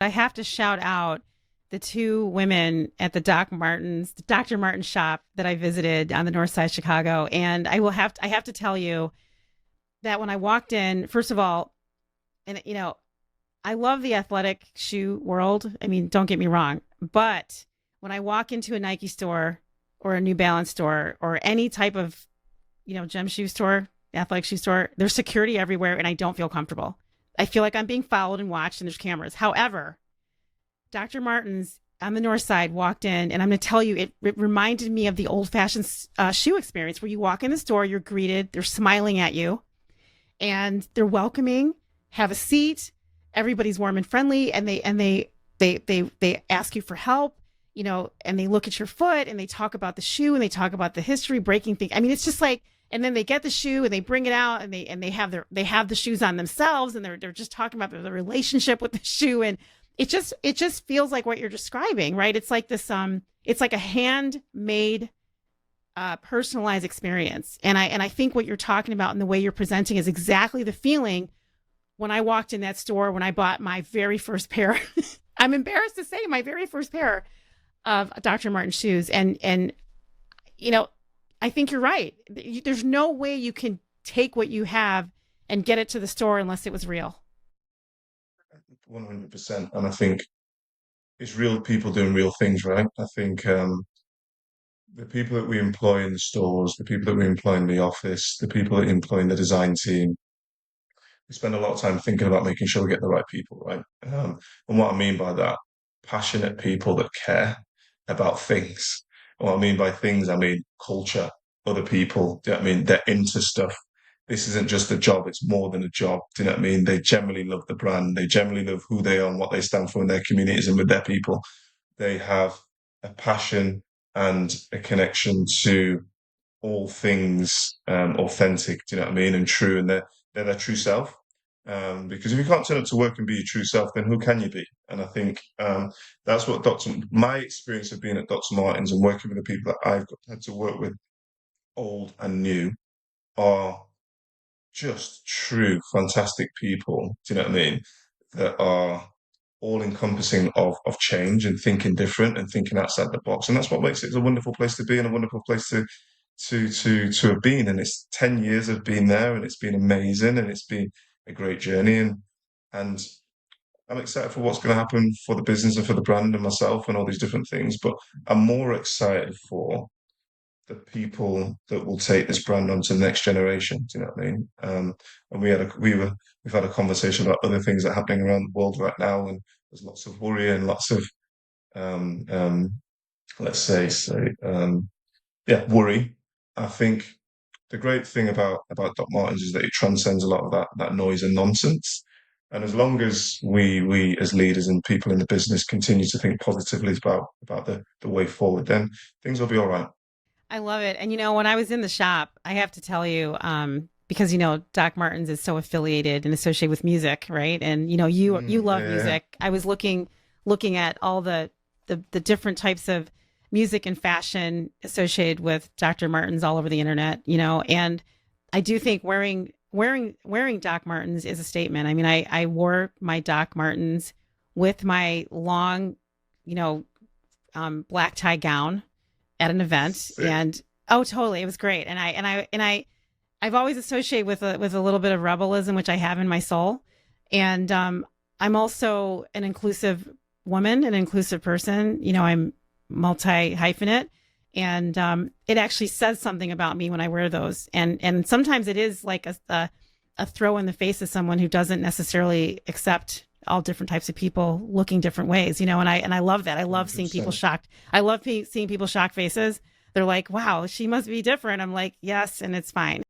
I have to shout out the two women at the Dr. Martens shop that I visited on the north side of Chicago. And I have to tell you that when I walked in, first of all, and I love the athletic shoe world. I mean, don't get me wrong, but when I walk into a Nike store or a New Balance store or any type of, gym shoe store, athletic shoe store, there's security everywhere and I don't feel comfortable. I feel like I'm being followed and watched and there's cameras. However, Dr. Martens on the north side walked in, and I'm going to tell you, it reminded me of the old fashioned shoe experience where you walk in the store, you're greeted, they're smiling at you, and they're welcoming. Have a seat. Everybody's warm and friendly, and they ask you for help, and they look at your foot and they talk about the shoe and they talk about the history, breaking things. I mean, it's just like, and then they get the shoe and they bring it out and they have the shoes on themselves and they're just talking about the relationship with the shoe, and it just feels like what you're describing, right? It's like this it's like a handmade personalized experience. And I think what you're talking about and the way you're presenting is exactly the feeling when I walked in that store when I bought my very first pair. I'm embarrassed to say my very first pair of Dr. Martin shoes. And I think you're right. There's no way you can take what you have and get it to the store unless it was real. 100%. And I think it's real people doing real things, right? I think the people that we employ in the stores, the people that we employ in the office, the people that we employ in the design team, we spend a lot of time thinking about making sure we get the right people, right? And what I mean by that, passionate people that care about things. And what I mean by things, I mean culture, other people. Do you know what I mean? They're into stuff. This isn't just a job, it's more than a job. Do you know what I mean? They generally love the brand. They generally love who they are and what they stand for in their communities and with their people. They have a passion and a connection to all things authentic, do you know what I mean, and true, and they're their true self. Because if you can't turn up to work and be your true self, then who can you be? And I think that's what my experience of being at Dr. Martens and working with the people that had to work with, old and new, are just true, fantastic people. Do you know what I mean? That are all encompassing of change and thinking different and thinking outside the box. And that's what makes it a wonderful place to be and a wonderful place to have been. And it's 10 years of being there and it's been amazing and it's been a great journey. And I'm excited for what's going to happen for the business and for the brand and myself and all these different things. But I'm more excited for the people that will take this brand on to the next generation. Do you know what I mean? And we've had a conversation about other things that are happening around the world right now, and there's lots of worry and lots of um, um, let's say worry. I think the great thing about Doc Martens is that it transcends a lot of that noise and nonsense. And as long as we as leaders and people in the business continue to think positively about the way forward, then things will be all right. I love it. And when I was in the shop, I have to tell you, because Doc Martens is so affiliated and associated with music, right? And you love Yeah. music. I was looking at all the different types of music and fashion associated with Dr. Martens all over the internet, and I do think wearing Doc Martens is a statement. I mean, I wore my Doc Martens with my long, you know, black tie gown at an event, Sick. and oh, totally, it was great. I've always associated with a little bit of rebellism, which I have in my soul, and I'm also an inclusive woman, an inclusive person. I'm multi hyphenate, and it actually says something about me when I wear those. And sometimes it is like a throw in the face of someone who doesn't necessarily accept all different types of people looking different ways, and I love that. I love seeing people 100%. shocked. I love seeing people shocked faces. They're like, wow, she must be different. I'm like, yes, and it's fine.